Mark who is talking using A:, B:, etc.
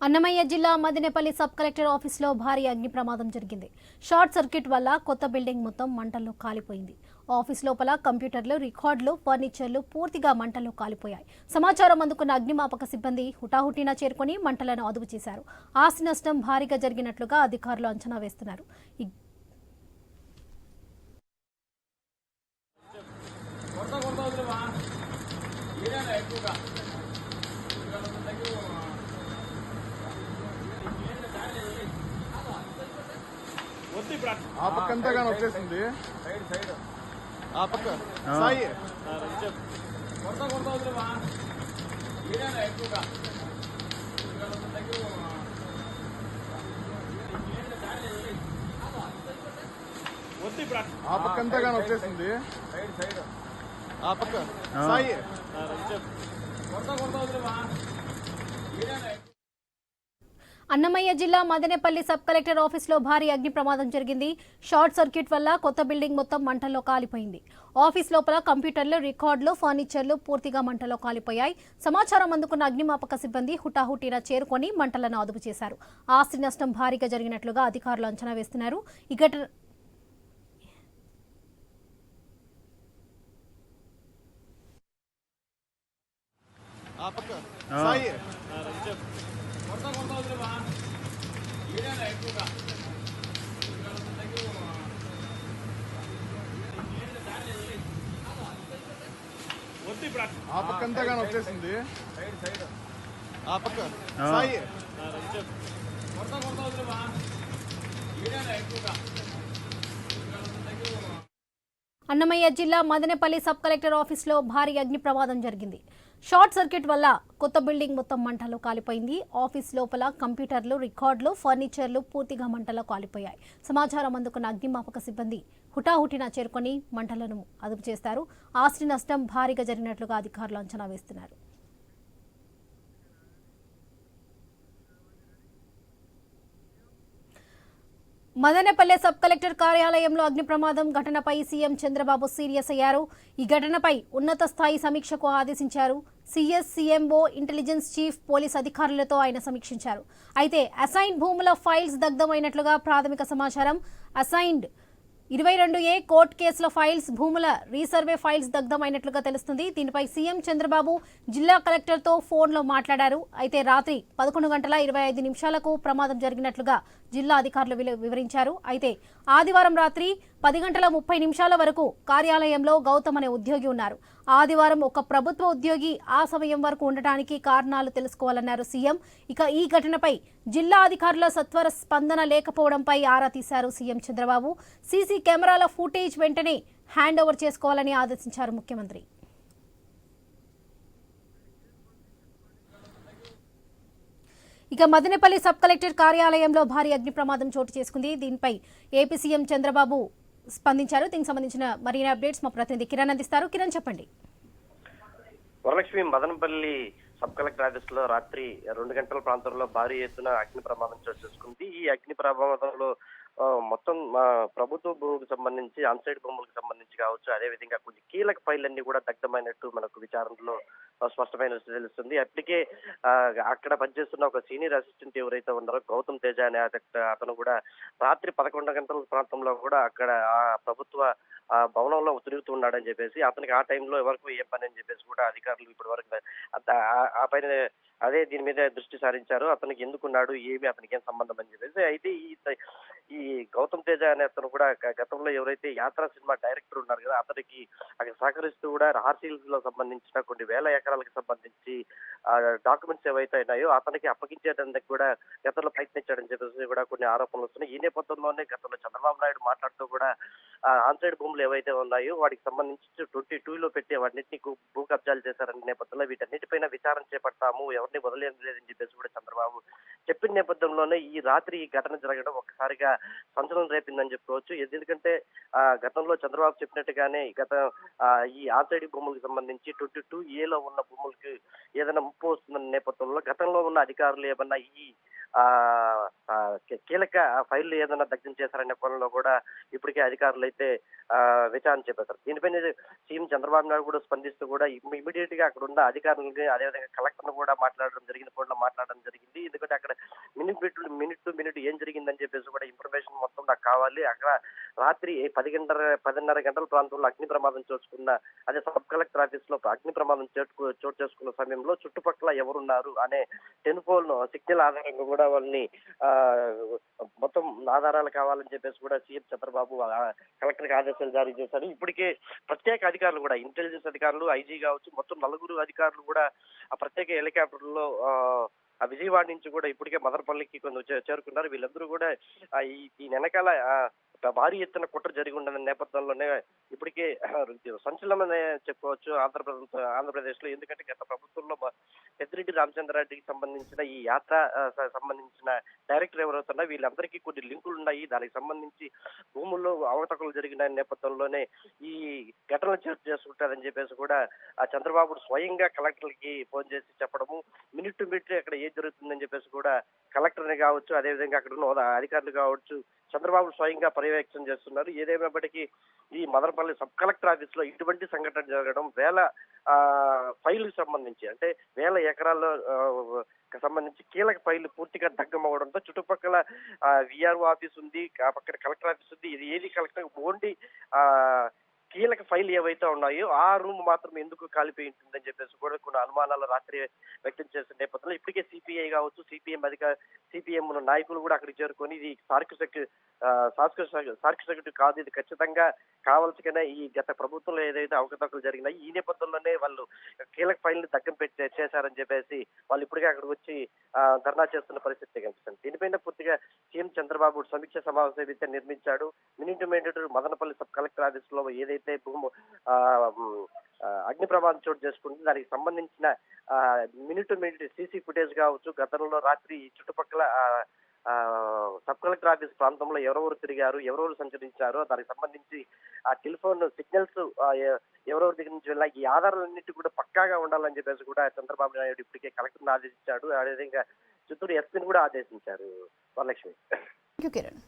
A: అన్నమయ్య జిల్లా Madinepalli sub collector ఆఫీసులో భారీ అగ్ని ప్రమాదం జరిగింది. షార్ట్ సర్క్యూట్ వల్ల కొత్త బిల్డింగ్ మొత్తం మంటల్లో కాలిపోయింది. ఆఫీస్ లోపల కంప్యూటర్లు, రికార్డులు, ఫర్నిచర్లు పూర్తిగా మంటల్లో కాలిపోయాయి. సమాచారం అందుకున్న అగ్నిమాపక సిబ్బంది హుటాహుటిన చేరుకొని మంటలను అదుపు చేశారు. ఆస్తి నష్టం భారీగా జరిగినట్లుగా అధికారులు అంచనా వేస్తున్నారు.
B: ఆ పక్క అంతగా వచ్చేసింది. ఆ పక్క సాయి ఆ పక్క అంతగా వచ్చేసింది. ఆ పక్క సాయి
A: అన్నమయ్య జిల్లా మదనేపల్లి సబ్ కలెక్టర్ ఆఫీసులో భారీ అగ్ని ప్రమాదం జరిగింది. షార్ట్ సర్క్యూట్ వల్ల కొత్త బిల్డింగ్ మొత్తం మంటల్లో కాలిపోయింది. ఆఫీస్ లోపల కంప్యూటర్లు, రికార్డులు, ఫర్నిచర్లు పూర్తిగా మంటల్లో కాలిపోయాయి. సమాచారం అందుకున్న అగ్నిమాపక సిబ్బంది హుటాహుటిన చేరుకొని మంటలను అదుపు చేశారు. ఆస్తి నష్టం భారీగా జరిగినట్లుగా అధికారులు అంచనా వేస్తున్నారు. ఈ ఘటన
B: ఆ పక్క అంతగా వచ్చేసింది. ఆ పక్క సాయి
A: అన్నమయ్య జిల్లా మదనేపల్లి సబ్ కలెక్టర్ ఆఫీసులో భారీ అగ్ని ప్రమాదం జరిగింది. షార్ట్ సర్క్యూట్ వల్ల కొత్త బిల్డింగ్ మొత్తం మంటల్లో కాలిపోయింది. ఆఫీస్ లోపల కంప్యూటర్లు, రికార్డులు, ఫర్నిచర్లు పూర్తిగా మంటల్లో కాలిపోయాయి. సమాచారం అందుకున్న అగ్నిమాపక సిబ్బంది హుటాహుటిన చేరుకొని మంటలను అదుపు చేస్తారు. ఆస్తి నష్టం భారీగా జరిగినట్లుగా అధికారులు అంచనా వేస్తున్నారు. మదనపల్లె సబ్ కలెక్టర్ కార్యాలయంలో అగ్ని ప్రమాదం ఘటనపై సీఎం చంద్రబాబు సీరియస్ అయ్యారు. ఈ ఘటనపై ఉన్నత స్థాయి సమీక్షకు ఆదేశించారు. CS, CMO, intelligence chief, police అధికారులతో ఆయన సమీక్షించారు. అయితే అసైన్డ్ భూముల ఫైల్స్ దగ్ధమైనట్లుగా ప్రాథమిక సమాచారం. అసైన్డ్ 22A కోర్టు కేసుల ఫైల్స్, భూముల రీసర్వే ఫైల్స్ దగ్ధమైనట్లుగా తెలుస్తుంది. దీనిపై సీఎం చంద్రబాబు జిల్లా కలెక్టర్తో ఫోన్లో మాట్లాడారు. అయితే రాత్రి 11:25 ప్రమాదం జరిగినట్లుగా జిల్లా అధికారులు వివరించారు. అయితే ఆదివారం రాత్రి 10:30 వరకు కార్యాలయంలో గౌతమ్ అనే ఉద్యోగి ఉన్నారు. ఆదివారం ఒక ప్రభుత్వ ఉద్యోగి ఆ సమయం వరకు ఉండటానికి కారణాలు తెలుసుకోవాలన్నారు సీఎం. ఇక ఈ ఘటనపై జిల్లా అధికారుల సత్వర స్పందన లేకపోవడంపై ఆరా తీశారు సీఎం చంద్రబాబు. సీసీ కెమెరాల ఫుటేజ్ వెంటనే హ్యాండ్ ఓవర్ చేసుకోవాలని ఆదేశించారు ముఖ్యమంత్రి. ఇక మదనపల్లి సబ్ కలెక్టర్ కార్యాలయంలో భారీ అగ్ని ప్రమాదం చోటు చేసుకుంది. దీనిపై ఏపీ సీఎం చంద్రబాబు స్పందించారు. దీనికి సంబంధించిన మరిన్ని అప్డేట్స్ మా ప్రతినిధి కిరణ్ అందిస్తారు. కిరణ్, చెప్పండి.
C: వరలక్ష్మి, మదనపల్లి సబ్ కలెక్టర్ ఆఫీసులో రాత్రి 2 గంటల ప్రాంతంలో భారీ ఎత్తున అగ్ని ప్రమాదం చోటు చేసుకుంది. ఈ అగ్ని ప్రమాదంలో మొత్తం ప్రభుత్వ భూమికి సంబంధించి ఆన్సైడ్ భూములకు సంబంధించి కావచ్చు, అదేవిధంగా కొన్ని కీలక ఫైళ్ళన్నీ కూడా దగ్ధమైనట్టు మనకు విచారణలో స్పష్టమైన తెలుస్తుంది. అప్పటికే అక్కడ పనిచేస్తున్న ఒక సీనియర్ అసిస్టెంట్ ఎవరైతే ఉన్నారో గౌతమ్ తేజ అనే అతను కూడా రాత్రి 11 గంటల ప్రాంతంలో కూడా అక్కడ ఆ ప్రభుత్వ భవనంలో తిరుగుతున్నాడని చెప్పేసి, అతనికి ఆ టైంలో ఎవరికి ఏం పని అని చెప్పేసి కూడా అధికారులు ఇప్పటి వరకు ఆ పైన దీని మీద దృష్టి సారించారు. అతనికి ఎందుకున్నాడు, ఏమి అతనికి ఏం సంబంధం అని చెప్పేసి. అయితే ఈ గౌతమ్ తేజ అనే అతను కూడా గతంలో ఎవరైతే యాత్రా సినిమా డైరెక్టర్ ఉన్నారు కదా, అతనికి అక్కడ సహకరిస్తూ కూడా ఆర్సీల్స్ లో సంబంధించిన కొన్ని వేల ఎకరాలకు సంబంధించి డాక్యుమెంట్స్ ఏవైతే ఉన్నాయో అతనికి అప్పగించేందుకు కూడా గతంలో ప్రయత్నించాడని చెప్పేసి కూడా కొన్ని ఆరోపణలు వస్తున్నాయి. ఈ నేపథ్యంలోనే గతంలో చంద్రబాబు నాయుడు మాట్లాడుతూ కూడా ఆన్సైడ్ భూములు ఏవైతే ఉన్నాయో వాటికి సంబంధించి 22లో పెట్టి వాటిని భూ కబ్జాలు చేశారనే నేపథ్యంలో వీటన్నిటిపైన విచారణ చేపడతాము, ఎవరిని వదిలేదు లేదని చెప్పేసి కూడా చంద్రబాబు చెప్పిన నేపథ్యంలోనే ఈ రాత్రి ఈ ఘటన జరగడం ఒక్కసారిగా సంచలనం రేపిందని చెప్పుకోవచ్చు. ఎందుకంటే గతంలో చంద్రబాబు చెప్పినట్టుగానే ఈ ఆన్సైడ్ భూములకు సంబంధించి 22A లో ఉన్న భూములకి ఏదైనా ముప్పు వస్తుందన్న నేపథ్యంలో గతంలో ఉన్న అధికారులు ఏమన్నా ఈ కీలక ఫైళ్లు ఏదైనా దగ్ధం చేశారనే కోణంలో కూడా ఇప్పటికే అధికారులు అయితే విచారణ చేపట్టారు. దీనిపైన సీఎం చంద్రబాబు నాయుడు కూడా స్పందిస్తూ కూడా ఇమీడియట్ గా అక్కడ ఉన్న అధికారులకి అదేవిధంగా కలెక్టర్ కూడా మాట్లాడడం జరిగింది. ఎందుకంటే అక్కడ మినిట్ టు మినిట్ ఏం జరిగిందని చెప్పేసి కూడా ఇన్ఫర్మేషన్ మొత్తం నాకు కావాలి. అక్కడ రాత్రి 10:30 గంటల ప్రాంతంలో అగ్ని ప్రమాదం చూసుకున్న అదే సబ్ కలెక్టర్ ఆఫీస్ లో అగ్ని ప్రమాదం చోటు చేసుకున్న సమయంలో చుట్టుపక్కల ఎవరున్నారు అనే టెలిఫోన్ సిగ్నల్ ఆధారంగా కూడా వాళ్ళని మొత్తం ఆధారాలు కావాలని చెప్పేసి కూడా సీఎం చంద్రబాబు కలెక్టర్కి ఆదేశాలు జారీ చేశారు. ఇప్పటికే ప్రత్యేక అధికారులు కూడా ఇంటెలిజెన్స్ అధికారులు, ఐజీ కావచ్చు, మొత్తం 4 అధికారులు కూడా ఆ ప్రత్యేక హెలికాప్టర్లో ఆ విజయవాడ నుంచి కూడా ఇప్పటికే మదనపల్లికి కొంచెం చేరుకున్నారు. వీళ్ళందరూ కూడా ఈ వెనకాల భారీ ఎత్తున కుట్ర జరిగి ఉన్న నేపథ్యంలోనే ఇప్పటికే సంచలనమనే చెప్పుకోవచ్చు ఆంధ్రప్రదేశ్ లో. ఎందుకంటే గత ప్రభుత్వంలో పెద్దిరెడ్డి రామచంద్రారెడ్డికి సంబంధించిన ఈ యాత్ర సంబంధించిన డైరెక్టర్ ఎవరవుతున్నా వీళ్ళందరికీ కొన్ని లింకులు ఉన్నాయి. దానికి సంబంధించి భూముల్లో అవకతవకలు జరిగిన నేపథ్యంలోనే ఈ ఘటనలు చోటు చేసుకుంటారని చెప్పేసి కూడా ఆ చంద్రబాబు స్వయంగా కలెక్టర్లకి ఫోన్ చేసి చెప్పడము, మినిట్ టు మినిట్ అక్కడ ఏం జరుగుతుందని చెప్పేసి కూడా కలెక్టర్ని కావచ్చు, అదేవిధంగా అక్కడ ఉన్న అధికారులు కావచ్చు చంద్రబాబు స్వయంగా పర్యవేక్షణ చేస్తున్నారు. ఏదేమైనప్పటికీ ఈ మదనపల్లి సబ్ కలెక్టర్ ఆఫీస్ లో ఇటువంటి సంఘటన జరగడం, వేల ఫైళ్ళకి సంబంధించి అంటే వేల ఎకరాల్లో సంబంధించి కీలక ఫైళ్లు పూర్తిగా దగ్ధం అవడంతో చుట్టుపక్కల విఆర్ఓ ఆఫీస్ ఉంది, ఆ పక్కన కలెక్టర్ ఆఫీస్ ఉంది. ఇది ఏది కలెక్టర్ ఓన్లీ కీలక ఫైల్ ఏవైతే ఉన్నాయో ఆ రూమ్ మాత్రం ఎందుకు కాలిపోయి ఉంటుందని చెప్పేసి కూడా కొన్ని అనుమానాలు రాత్రి వ్యక్తం చేసిన నేపథ్యంలో ఇప్పటికే సిపిఐ కావచ్చు, సిపిఎం నాయకులు కూడా అక్కడికి చేరుకొని ఇది సార్కిసెక్ట్ కాదు, ఇది ఖచ్చితంగా కావాల్సిన ఈ గత ప్రభుత్వంలో ఏదైతే అవకతవకలు జరిగినాయి ఈ నేపథ్యంలోనే వాళ్ళు కీలక ఫైల్ ని దగ్గర పెట్టి చేశారని చెప్పేసి వాళ్ళు ఇప్పటికే అక్కడికి వచ్చి ధర్నా చేస్తున్న పరిస్థితి కనిపిస్తుంది. దీనిపైన పూర్తిగా సీఎం చంద్రబాబు సమీక్ష సమావేశం అయితే నిర్మించాడు. Minute Madanapalle sub collector office లో ఏదైతే అగ్ని ప్రమాదం చోటు చేసుకుంటుంది దానికి సంబంధించిన minute to minute CC footage కావచ్చు, గతంలో రాత్రి చుట్టుపక్కల సబ్ కలెక్టర్ ఆఫీస్ ప్రాంతంలో ఎవరెవరు తిరిగారు, ఎవరెవరు సంచరించారో దానికి సంబంధించి ఆ టెలిఫోన్ సిగ్నల్స్ ఎవరెవరి దగ్గర నుంచి వెళ్ళా ఈ ఆధారాలన్నింటి కూడా పక్కాగా ఉండాలని చెప్పేసి కూడా చంద్రబాబు నాయుడు ఇప్పటికే కలెక్టర్ని ఆదేశించాడు. అదేవిధంగా చిత్తూరు ఎస్పీని కూడా ఆదేశించారు. వరలక్ష్మి.
A: కిరణ్.